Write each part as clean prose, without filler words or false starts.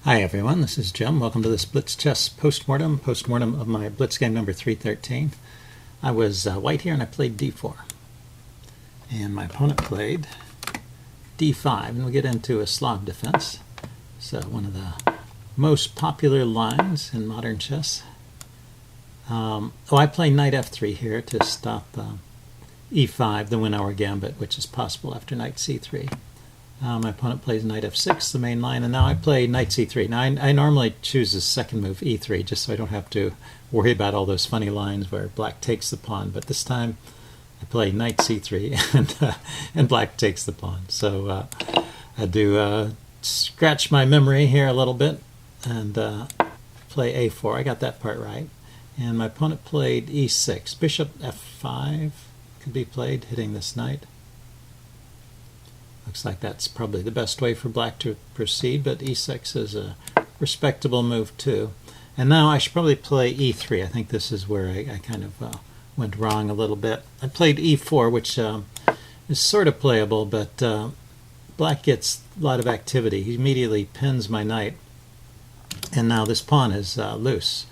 Hi everyone, this is Jim. Welcome to this Blitz chess postmortem of my Blitz game number 313. I was white here and I played d4. And my opponent played d5, and we'll get into a Slav defense. So one of the most popular lines in modern chess. I play knight f3 here to stop e5, the win-hour gambit, which is possible after knight c3. My opponent plays knight f6, the main line, and now I play knight c3. Now I normally choose the second move, e3, just so I don't have to worry about all those funny lines where black takes the pawn. But this time I play knight c3 and black takes the pawn. So I do scratch my memory here a little bit and play a4. I got that part right. And my opponent played e6. Bishop f5 could be played, hitting this knight. Looks like that's probably the best way for black to proceed, but e6 is a respectable move too. And now I should probably play e3. I think this is where I kind of went wrong a little bit. I played e4, which is sort of playable, but black gets a lot of activity. He immediately pins my knight, and now this pawn is loose.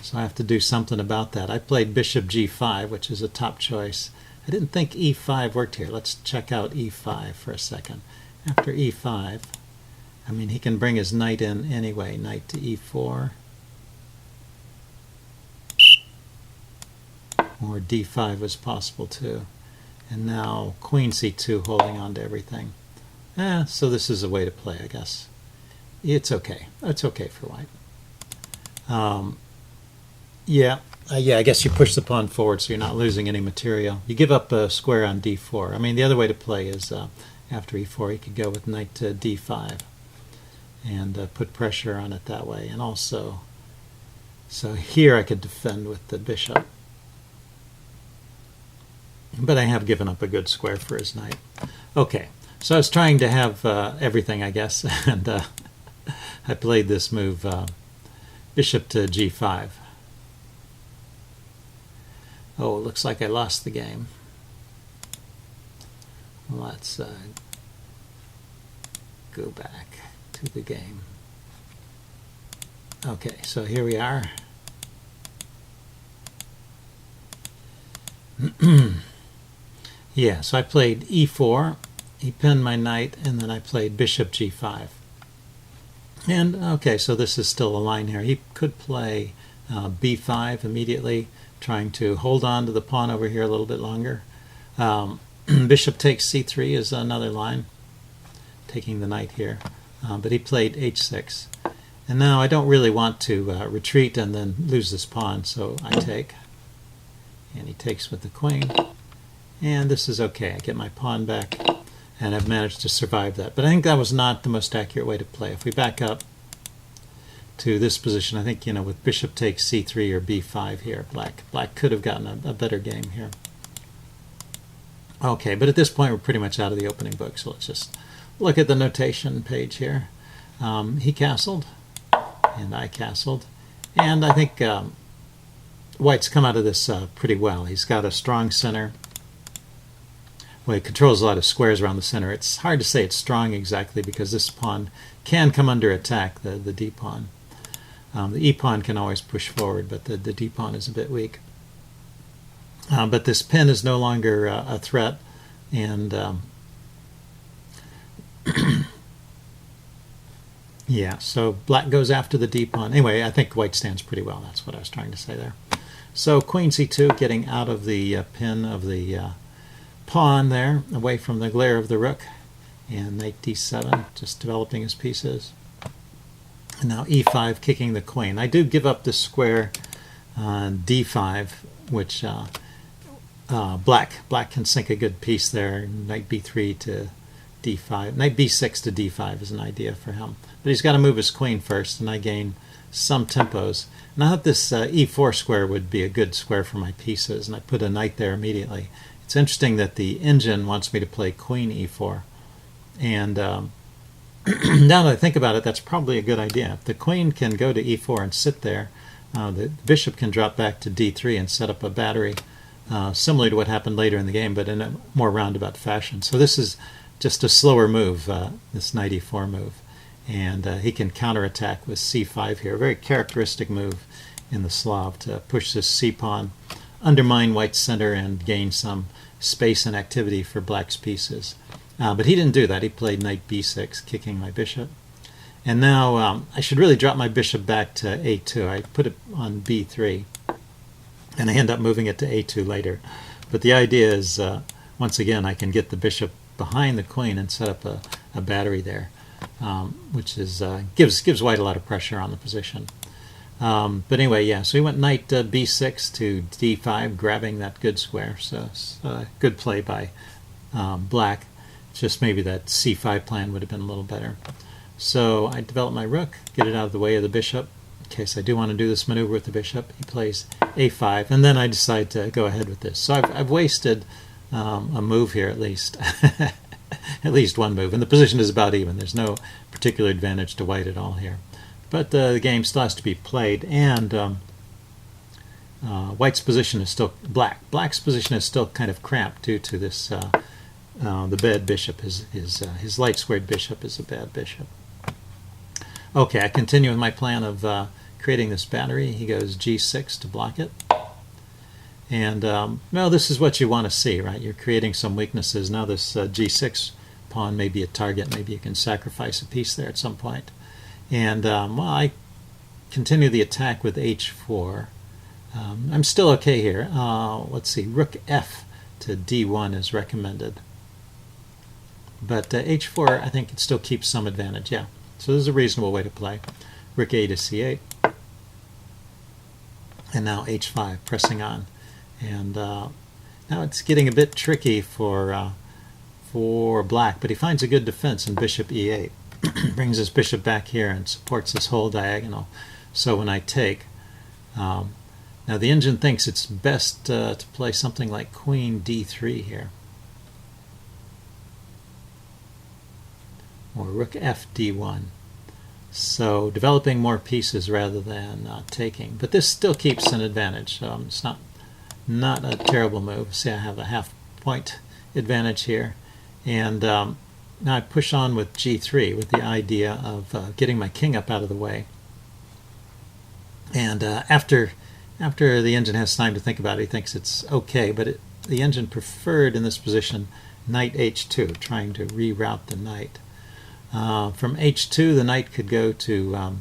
So I have to do something about that. I played bishop g5, which is a top choice. I didn't think e5 worked here. Let's check out e5 for a second. After e5, I mean, he can bring his knight in anyway. Knight to e4. Or d5 was possible too. And now queen c2 holding on to everything. So this is a way to play, I guess. It's okay. It's okay for white. I guess you push the pawn forward so you're not losing any material. You give up a square on d4. I mean, the other way to play is after e4, you could go with knight to d5 and put pressure on it that way. And also, so here I could defend with the bishop. But I have given up a good square for his knight. Okay, so I was trying to have everything, I guess, and I played this move, bishop to g5. Oh, it looks like I lost the game. Let's go back to the game. Okay, so here we are. Yeah, so I played e4. He pinned my knight, and then I played bishop g5. And, okay, so this is still a line here. He could play b5 immediately, trying to hold on to the pawn over here a little bit longer. Bishop takes c3 is another line, taking the knight here. But he played h6. And now I don't really want to retreat and then lose this pawn, so I take. And he takes with the queen. And this is okay. I get my pawn back, and I've managed to survive that. But I think that was not the most accurate way to play. If we back up to this position, I think, with bishop takes c3 or b5 here, black could have gotten a better game here. Okay, but at this point we're pretty much out of the opening book, so let's just look at the notation page here. He castled, and I castled, and I think white's come out of this pretty well. He's got a strong center. Well, he controls a lot of squares around the center. It's hard to say it's strong exactly because this pawn can come under attack, the d pawn. The e-pawn can always push forward, but the d-pawn is a bit weak. But this pin is no longer a threat, and yeah, so black goes after the d-pawn. Anyway, I think white stands pretty well. That's what I was trying to say there. So queen c2, getting out of the pin of the pawn there, away from the glare of the rook, and knight d7, just developing his pieces. And now e5, kicking the queen. I do give up this square d5, which black can sink a good piece there. Knight b3 to d5. Knight b6 to d5 is an idea for him. But he's got to move his queen first, and I gain some tempos. And I thought this e4 square would be a good square for my pieces, and I put a knight there immediately. It's interesting that the engine wants me to play queen e4. And now that I think about it, that's probably a good idea. If the queen can go to e4 and sit there, the bishop can drop back to d3 and set up a battery, similar to what happened later in the game, but in a more roundabout fashion. So this is just a slower move, this knight e4 move. and he can counterattack with c5 here. A very characteristic move in the Slav to push this c-pawn, undermine white's center, and gain some space and activity for black's pieces. But he didn't do that. He played knight b6, kicking my bishop. And now I should really drop my bishop back to a2. I put it on b3, and I end up moving it to a2 later. But the idea is, once again, I can get the bishop behind the queen and set up a battery there, which is gives white a lot of pressure on the position. But anyway, yeah, so he went knight b6 to d5, grabbing that good square. So it's a good play by black. Just maybe that c5 plan would have been a little better. So I develop my rook, get it out of the way of the bishop, in case I do want to do this maneuver with the bishop. He plays a5, and then I decide to go ahead with this. So I've wasted a move here, at least. At least one move, and the position is about even. There's no particular advantage to white at all here. But the game still has to be played, and white's position is still Black's position is still kind of cramped due to this the bad bishop. His light squared bishop is a bad bishop. Okay, I continue with my plan of creating this battery. He goes g6 to block it. And well, this is what you want to see, right? You're creating some weaknesses. Now this g6 pawn may be a target. Maybe you can sacrifice a piece there at some point. And well, I continue the attack with h4. I'm still okay here. Let's see, rook f to d1 is recommended. But h4, I think it still keeps some advantage, yeah. So this is a reasonable way to play. Rook a to c8. And now h5, pressing on. And now it's getting a bit tricky for black, but he finds a good defense in bishop e8. Brings his bishop back here and supports this whole diagonal. So when I take, now the engine thinks it's best to play something like queen d3 here, or rook f d1. So developing more pieces rather than taking. But this still keeps an advantage. It's not a terrible move. See, I have a half-point advantage here. And now I push on with g3 with the idea of getting my king up out of the way. And after the engine has time to think about it, he thinks it's okay, but the engine preferred in this position knight h2, trying to reroute the knight. From h2, the knight could go to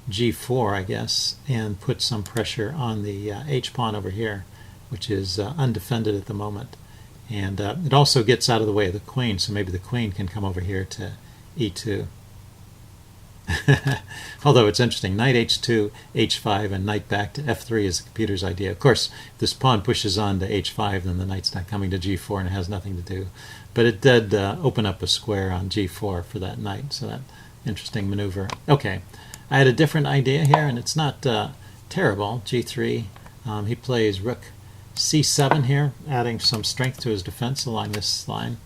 g4, I guess, and put some pressure on the h-pawn over here, which is undefended at the moment. And it also gets out of the way of the queen, so maybe the queen can come over here to e2. Although it's interesting, knight h2, h5, and knight back to f3 is the computer's idea. Of course, if this pawn pushes on to h5, then the knight's not coming to g4 and it has nothing to do. But it did open up a square on g4 for that knight, so that interesting maneuver. Okay, I had a different idea here, and it's not terrible. g3, he plays rook c7 here, adding some strength to his defense along this line.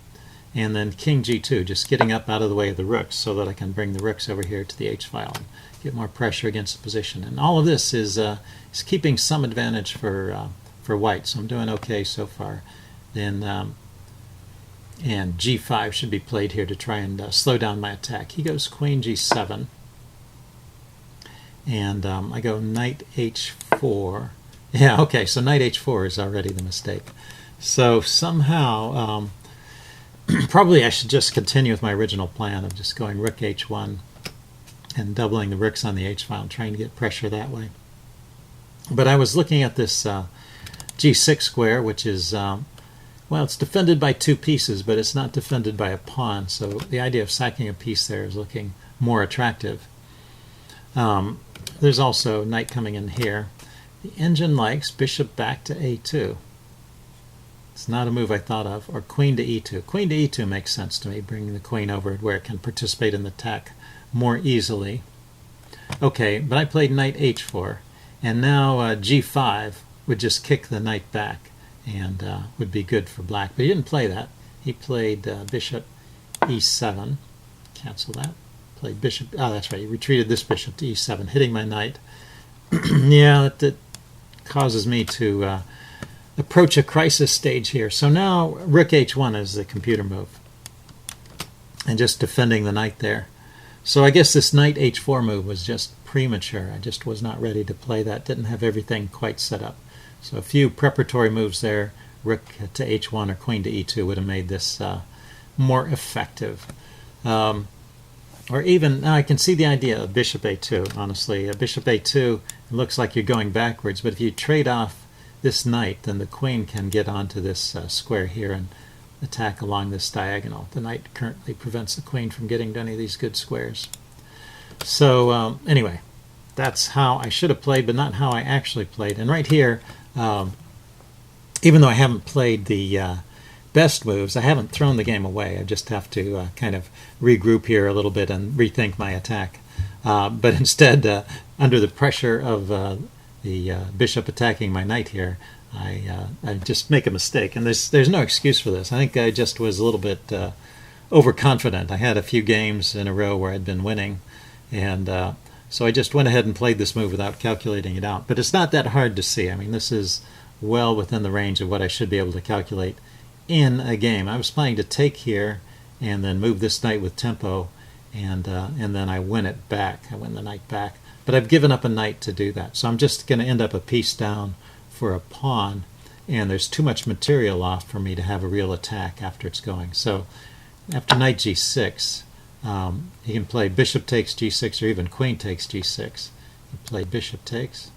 And then king g2, just getting up out of the way of the rooks so that I can bring the rooks over here to the h-file and get more pressure against the position. And all of this is keeping some advantage for white, so I'm doing okay so far. Then and g5 should be played here to try and slow down my attack. He goes queen g7, and I go knight h4. Yeah, okay, so knight h4 is already the mistake. So somehow, probably I should just continue with my original plan of just going rook h1 and doubling the rooks on the h-file and trying to get pressure that way. But I was looking at this g6 square, which is, well, it's defended by two pieces, but it's not defended by a pawn, so the idea of sacking a piece there is looking more attractive. There's also knight coming in here. The engine likes bishop back to a2. It's not a move I thought of. Or queen to e2. Queen to e2 makes sense to me, bringing the queen over where it can participate in the attack more easily. Okay, but I played knight h4, and now g5 would just kick the knight back and would be good for black. But he didn't play that. He played bishop e7. Cancel that. Played bishop. Oh, that's right. He retreated this bishop to e7, hitting my knight. Yeah, that causes me to approach a crisis stage here. So now rook h1 is the computer move. and just defending the knight there. So I guess this knight h4 move was just premature. I just was not ready to play that, didn't have everything quite set up. So a few preparatory moves there, rook to h1 or queen to e2 would have made this more effective. Or even, now I can see the idea of bishop a2, honestly. Bishop a2, it looks like you're going backwards, but if you trade off this knight, then the queen can get onto this square here and attack along this diagonal. The knight currently prevents the queen from getting to any of these good squares. So anyway, that's how I should have played, but not how I actually played. And right here, even though I haven't played the best moves, I haven't thrown the game away. I just have to kind of regroup here a little bit and rethink my attack. But instead, under the pressure of the bishop attacking my knight here, I just make a mistake. And there's no excuse for this. I think I just was a little bit overconfident. I had a few games in a row where I'd been winning, and so I just went ahead and played this move without calculating it out. But it's not that hard to see. I mean, this is well within the range of what I should be able to calculate in a game. I was planning to take here and then move this knight with tempo, and then I win it back. I win the knight back. But I've given up a knight to do that. So I'm just going to end up a piece down for a pawn, and there's too much material off for me to have a real attack after it's going. So after knight g6, he can play bishop takes g6 or even queen takes g6. He played bishop takes.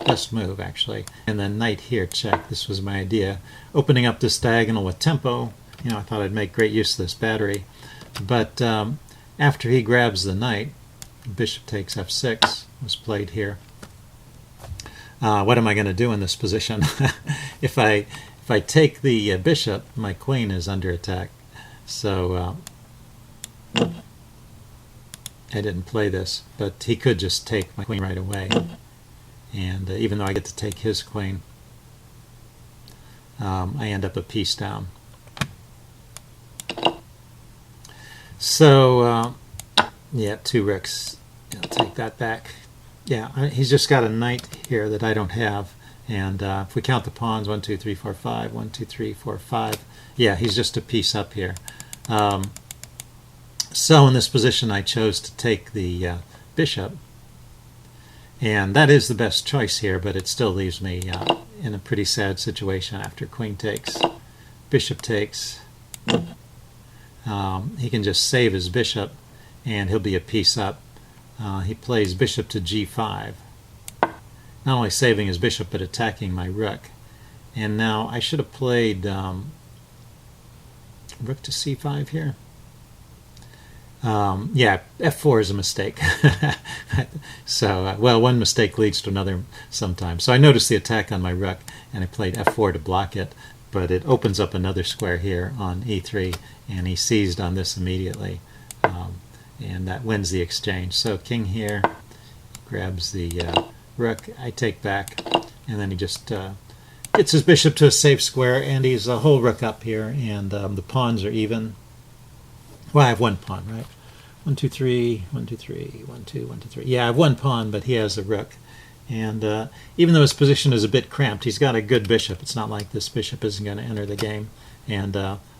Best move, actually. And then knight here, check. This was my idea. Opening up this diagonal with tempo. You know, I thought I'd make great use of this battery. But after he grabs the knight, bishop takes f6 was played here. What am I going to do in this position? If I take the bishop, my queen is under attack. So I didn't play this, but he could just take my queen right away. And even though I get to take his queen, I end up a piece down. So, yeah, 2 rooks. I'll take that back. Yeah, he's just got a knight here that I don't have. And if we count the pawns, 1, 2, 3, 4, 5, 1, 2, 3, 4, 5. Yeah, he's just a piece up here. So in this position, I chose to take the bishop. And that is the best choice here, but it still leaves me in a pretty sad situation after queen takes, bishop takes. He can just save his bishop, and he'll be a piece up. He plays bishop to g5, not only saving his bishop, but attacking my rook. And now I should have played rook to c5 here. Yeah, f4 is a mistake. So, well, one mistake leads to another sometimes. So I noticed the attack on my rook, and I played f4 to block it, but it opens up another square here on e3, and he seized on this immediately, and that wins the exchange. So king here, grabs the rook, I take back, and then he just gets his bishop to a safe square, and he's a whole rook up here, and the pawns are even. Well, I have one pawn, right? 1, 2, 3, 1, 2, 3, 1, 2, 1, 2, 3. Yeah, I have one pawn, but he has a rook. And even though his position is a bit cramped, he's got a good bishop. It's not like this bishop isn't going to enter the game. And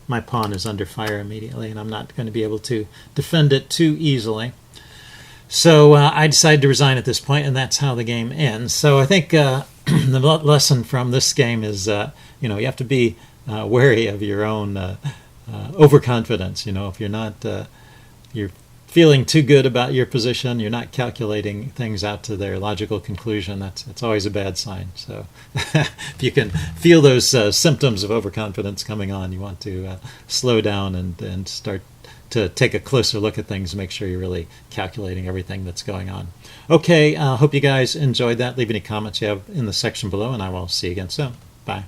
my pawn is under fire immediately, and I'm not going to be able to defend it too easily. So I decided to resign at this point, and that's how the game ends. So I think the lesson from this game is, you know, you have to be wary of your own overconfidence. You know, if you're not, you're feeling too good about your position, you're not calculating things out to their logical conclusion, that's always a bad sign. So if you can feel those symptoms of overconfidence coming on, you want to slow down and start to take a closer look at things, make sure you're really calculating everything that's going on. Okay, hope you guys enjoyed that. Leave any comments you have in the section below, and I will see you again soon. Bye.